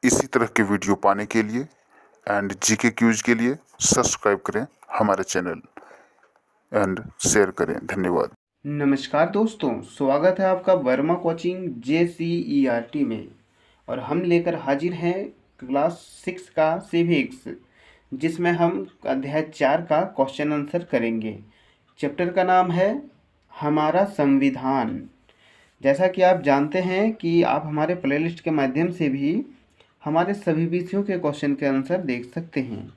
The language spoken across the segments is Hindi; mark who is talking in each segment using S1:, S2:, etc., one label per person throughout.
S1: इसी तरह के वीडियो पाने के लिए एंड जीके क्यूज के लिए सब्सक्राइब करें हमारे चैनल एंड शेयर करें। धन्यवाद।
S2: नमस्कार दोस्तों, स्वागत है आपका वर्मा कोचिंग JCERT में। और हम लेकर हाजिर हैं क्लास 6 का सिविक्स, जिसमें हम अध्याय 4 का क्वेश्चन आंसर करेंगे। चैप्टर का नाम है हमारा संविधान। जैसा कि आप जानते हैं कि आप हमारे प्लेलिस्ट के माध्यम से भी हमारे सभी विषयों के क्वेश्चन के आंसर देख सकते हैं।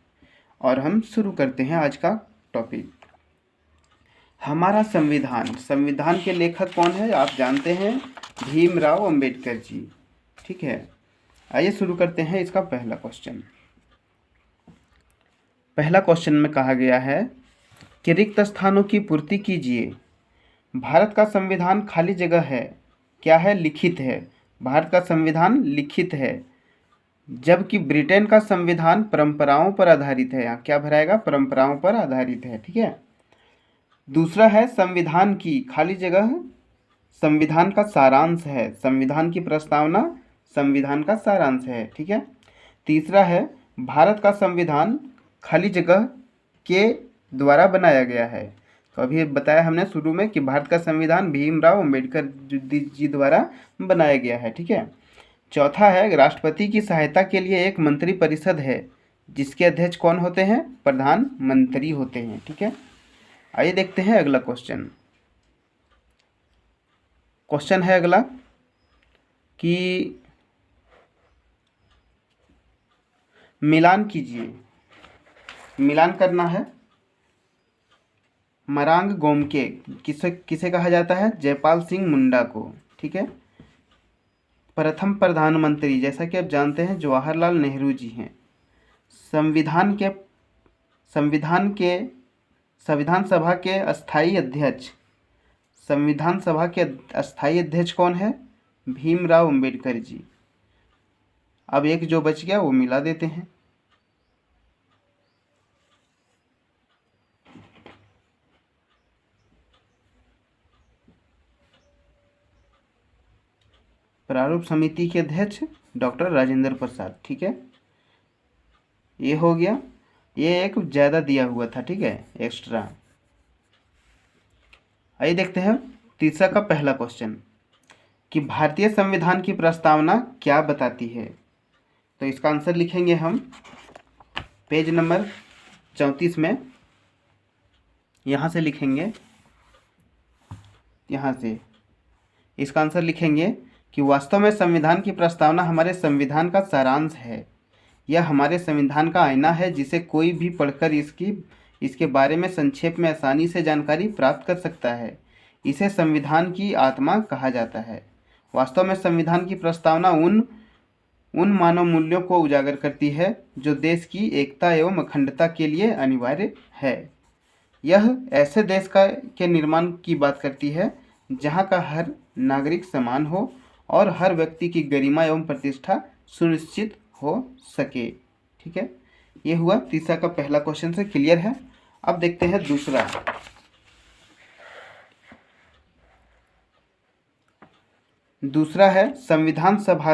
S2: और हम शुरू करते हैं आज का टॉपिक। हमारा संविधान। संविधान के लेखक कौन है आप जानते हैं, भीमराव अंबेडकर जी। ठीक है, आइए शुरू करते हैं इसका पहला क्वेश्चन। पहला क्वेश्चन में कहा गया है कि रिक्त स्थानों की पूर्ति कीजिए। भारत का संविधान खाली जगह है, क्या है? लिखित है। भारत का संविधान लिखित है, जबकि ब्रिटेन का संविधान परंपराओं पर आधारित है। यहाँ क्या भराएगा? परंपराओं पर आधारित है। ठीक है। दूसरा है संविधान की, खाली जगह संविधान का सारांश है। संविधान की प्रस्तावना संविधान का सारांश है। ठीक है। तीसरा है भारत का संविधान खाली जगह के द्वारा बनाया गया है। तो अभी बताया हमने शुरू में कि भारत का संविधान भीमराव अंबेडकर जी द्वारा बनाया गया है। ठीक है। चौथा है राष्ट्रपति की सहायता के लिए एक मंत्री परिषद है, जिसके अध्यक्ष कौन होते हैं? प्रधानमंत्री होते हैं। ठीक है। आइए देखते हैं अगला क्वेश्चन। क्वेश्चन है अगला कि मिलान कीजिए। मिलान करना है। मरांग गोमके किसे किसे कहा जाता है? जयपाल सिंह मुंडा को। ठीक है। प्रथम प्रधानमंत्री जैसा कि आप जानते हैं जवाहरलाल नेहरू जी हैं। संविधान सभा के अस्थाई अध्यक्ष, संविधान सभा के अस्थाई अध्यक्ष कौन है? भीमराव अंबेडकर जी। अब एक जो बच गया वो मिला देते हैं। प्रारूप समिति के अध्यक्ष डॉक्टर राजेंद्र प्रसाद। ठीक है, ये हो गया। ये एक ज़्यादा दिया हुआ था, ठीक है, एक्स्ट्रा। आइए देखते हैं तीसरा का पहला क्वेश्चन कि भारतीय संविधान की प्रस्तावना क्या बताती है। तो इसका आंसर लिखेंगे हम पेज नंबर 34 में। यहाँ से लिखेंगे, यहाँ से इसका आंसर लिखेंगे कि वास्तव में संविधान की प्रस्तावना हमारे संविधान का सारांश है। यह हमारे संविधान का आईना है, जिसे कोई भी पढ़कर इसके बारे में संक्षेप में आसानी से जानकारी प्राप्त कर सकता है। इसे संविधान की आत्मा कहा जाता है। वास्तव में संविधान की प्रस्तावना उन मानव मूल्यों को उजागर करती है जो देश की एकता एवं अखंडता के लिए अनिवार्य है। यह ऐसे देश के निर्माण की बात करती है जहाँ का हर नागरिक समान हो और हर व्यक्ति की गरिमा एवं प्रतिष्ठा सुनिश्चित हो सके। ठीक है, ये हुआ तीसरा का पहला क्वेश्चन से क्लियर है। अब देखते हैं दूसरा। दूसरा है संविधान सभा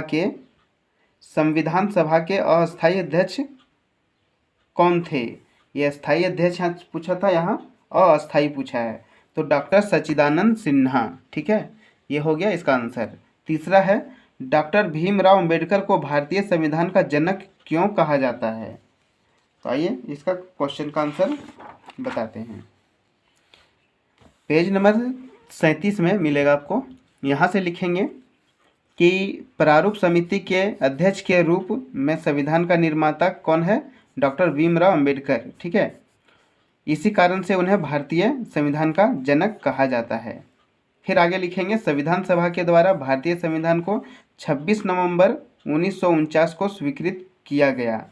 S2: के अस्थायी अध्यक्ष कौन थे। ये अस्थायी अध्यक्ष यहाँ पूछा था, यहाँ अस्थायी पूछा है, तो डॉक्टर सच्चिदानंद सिन्हा। ठीक है, ये हो गया इसका आंसर। तीसरा है डॉक्टर भीमराव अंबेडकर को भारतीय संविधान का जनक क्यों कहा जाता है। तो आइए इसका क्वेश्चन का आंसर बताते हैं। पेज नंबर 37 में मिलेगा आपको। यहाँ से लिखेंगे कि प्रारूप समिति के अध्यक्ष के रूप में संविधान का निर्माता कौन है? डॉक्टर भीमराव अंबेडकर। ठीक है, इसी कारण से उन्हें भारतीय संविधान का जनक कहा जाता है। फिर आगे लिखेंगे संविधान सभा के द्वारा भारतीय संविधान को 26 नवंबर 1949 को स्वीकृत किया गया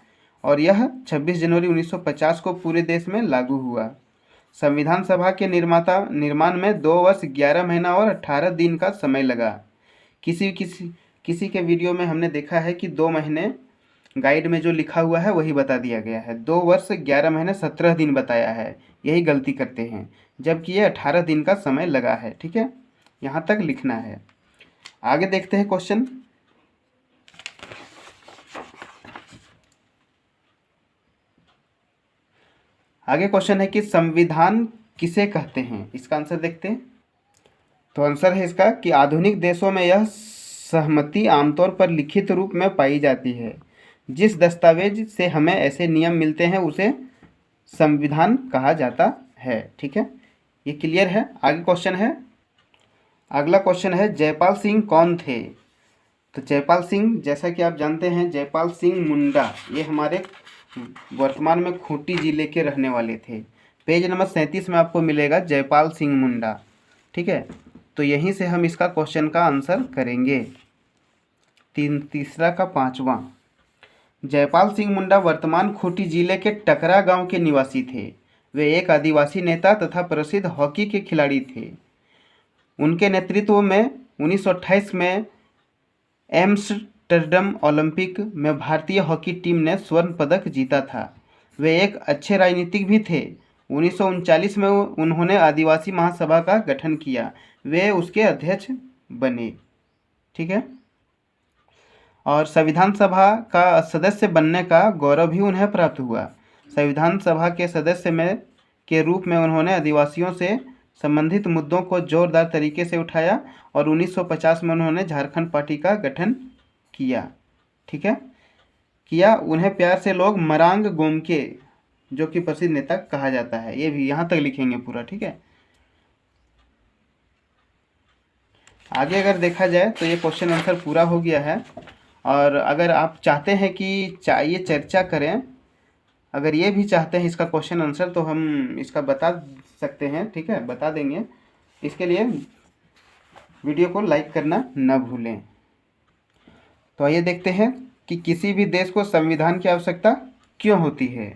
S2: और यह 26 जनवरी 1950 को पूरे देश में लागू हुआ। संविधान सभा के निर्माण में 2 वर्ष 11 महीना और 18 दिन का समय लगा। किसी के वीडियो में हमने देखा है कि 2 महीने गाइड में जो लिखा हुआ है वही बता दिया गया है। 2 वर्ष 11 महीने 17 दिन बताया है, यही गलती करते हैं, जबकि ये 18 दिन का समय लगा है। ठीक है, यहाँ तक लिखना है। आगे देखते हैं क्वेश्चन। आगे क्वेश्चन है कि संविधान किसे कहते हैं, इसका आंसर देखते हैं। तो आंसर है इसका कि आधुनिक देशों में यह सहमति आमतौर पर लिखित रूप में पाई जाती है। जिस दस्तावेज से हमें ऐसे नियम मिलते हैं उसे संविधान कहा जाता है। ठीक है, ये क्लियर है। आगे क्वेश्चन है, अगला क्वेश्चन है जयपाल सिंह कौन थे। तो जयपाल सिंह, जैसा कि आप जानते हैं, जयपाल सिंह मुंडा ये हमारे वर्तमान में खूंटी जिले के रहने वाले थे। पेज नंबर 37 में आपको मिलेगा जयपाल सिंह मुंडा। ठीक है, तो यहीं से हम इसका क्वेश्चन का आंसर करेंगे। तीसरा का पांचवा, जयपाल सिंह मुंडा वर्तमान खूंटी जिले के टकरा गांव के निवासी थे। वे एक आदिवासी नेता तथा प्रसिद्ध हॉकी के खिलाड़ी थे। उनके नेतृत्व में 1928 में एम्स्टर्डम ओलंपिक में भारतीय हॉकी टीम ने स्वर्ण पदक जीता था। वे एक अच्छे राजनीतिक भी थे। 1939 में उन्होंने आदिवासी महासभा का गठन किया। वे उसके अध्यक्ष बने। ठीक है, और संविधान सभा का सदस्य बनने का गौरव भी उन्हें प्राप्त हुआ। संविधान सभा के सदस्य में के रूप में उन्होंने आदिवासियों से संबंधित मुद्दों को जोरदार तरीके से उठाया और 1950 में उन्होंने झारखंड पार्टी का गठन किया। ठीक है, किया। उन्हें प्यार से लोग मरांग गोमके, जो कि प्रसिद्ध नेता कहा जाता है। ये भी यहाँ तक लिखेंगे पूरा। ठीक है, आगे अगर देखा जाए तो ये क्वेश्चन आंसर पूरा हो गया है। और अगर आप चाहते हैं कि चाहिए चर्चा करें, अगर ये भी चाहते हैं इसका क्वेश्चन आंसर, तो हम इसका बता सकते हैं। ठीक है, बता देंगे। इसके लिए वीडियो को लाइक करना न भूलें। तो आइए देखते हैं कि किसी भी देश को संविधान की आवश्यकता क्यों होती है।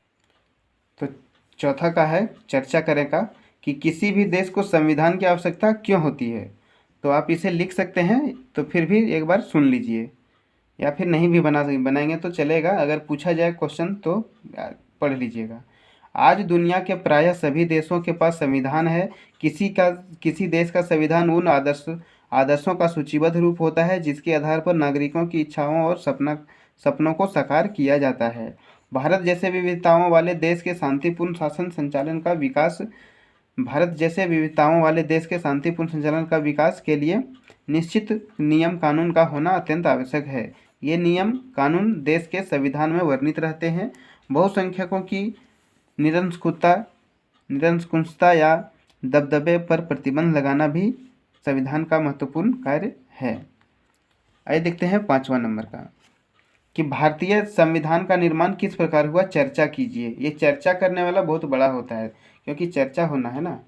S2: तो चौथा का है चर्चा करें का कि किसी भी देश को संविधान की आवश्यकता क्यों होती है। तो आप इसे लिख सकते हैं, तो फिर भी एक बार सुन लीजिए, या फिर नहीं भी बनाएंगे तो चलेगा। अगर पूछा जाए क्वेश्चन तो पढ़ लीजिएगा। आज दुनिया के प्रायः सभी देशों के पास संविधान है। किसी देश का संविधान उन आदर्शों का सूचीबद्ध रूप होता है जिसके आधार पर नागरिकों की इच्छाओं और सपनों को साकार किया जाता है। भारत जैसे विविधताओं वाले देश के शांतिपूर्ण संचालन का विकास के लिए निश्चित नियम कानून का होना अत्यंत आवश्यक है। ये नियम कानून देश के संविधान में वर्णित रहते हैं। बहुसंख्यकों की निरंकुशता या दबदबे पर प्रतिबंध लगाना भी संविधान का महत्वपूर्ण कार्य है। आइए देखते हैं 5वां नंबर का कि भारतीय संविधान का निर्माण किस प्रकार हुआ, चर्चा कीजिए। ये चर्चा करने वाला बहुत बड़ा होता है, क्योंकि चर्चा होना है ना।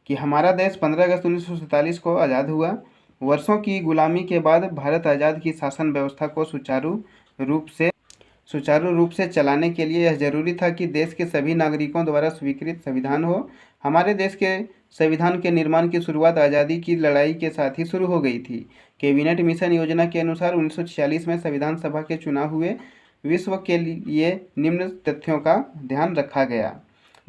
S2: कि हमारा देश 15 अगस्त 1947 को आज़ाद हुआ। वर्षों की गुलामी के बाद भारत आज़ाद की शासन व्यवस्था को सुचारू रूप से चलाने के लिए यह जरूरी था कि देश के सभी नागरिकों द्वारा स्वीकृत संविधान हो। हमारे देश के संविधान के निर्माण की शुरुआत आज़ादी की लड़ाई के साथ ही शुरू हो गई थी। कैबिनेट मिशन योजना के अनुसार 1946 में संविधान सभा के चुनाव हुए। विश्व के लिए निम्न तथ्यों का ध्यान रखा गया।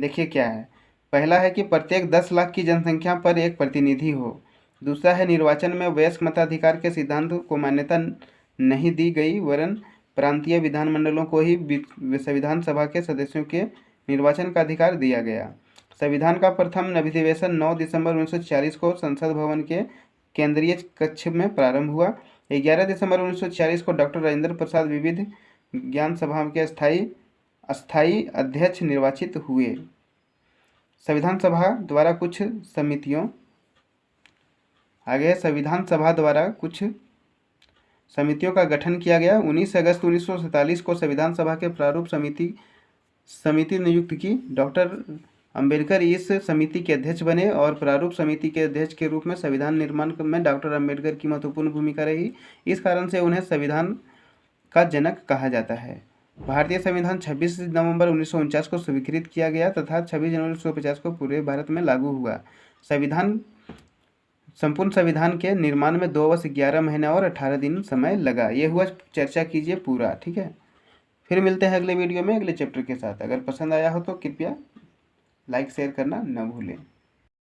S2: देखिए क्या है। पहला है कि प्रत्येक 10 लाख की जनसंख्या पर एक प्रतिनिधि हो। दूसरा है निर्वाचन में वयस्क मताधिकार के सिद्धांत को मान्यता नहीं दी गई, वरन प्रांतीय विधानमंडलों को ही संविधान सभा के सदस्यों के निर्वाचन का अधिकार दिया गया। संविधान का प्रथम अधिवेशन 9 दिसंबर 1946 को संसद भवन के केंद्रीय कक्ष में प्रारंभ हुआ। 11 दिसंबर 1946 को डॉक्टर राजेंद्र प्रसाद विविध ज्ञान सभा के अस्थायी अध्यक्ष निर्वाचित हुए। संविधान सभा द्वारा कुछ समितियों का गठन किया गया। 19 अगस्त 1947 को संविधान सभा के प्रारूप समिति नियुक्त की। डॉक्टर अंबेडकर इस समिति के अध्यक्ष बने और प्रारूप समिति के अध्यक्ष के रूप में संविधान निर्माण में डॉक्टर अंबेडकर की महत्वपूर्ण भूमिका रही। इस कारण से उन्हें संविधान का जनक कहा जाता है। भारतीय संविधान 26 नवंबर 1949 को स्वीकृत किया गया तथा 26 जनवरी 1950 को पूरे भारत में लागू हुआ। संपूर्ण संविधान के निर्माण में 2 वर्ष 11 महीने और 18 दिन समय लगा। ये हुआ चर्चा कीजिए पूरा। ठीक है, फिर मिलते हैं अगले वीडियो में अगले चैप्टर के साथ। अगर पसंद आया हो तो कृपया लाइक शेयर करना न भूलें।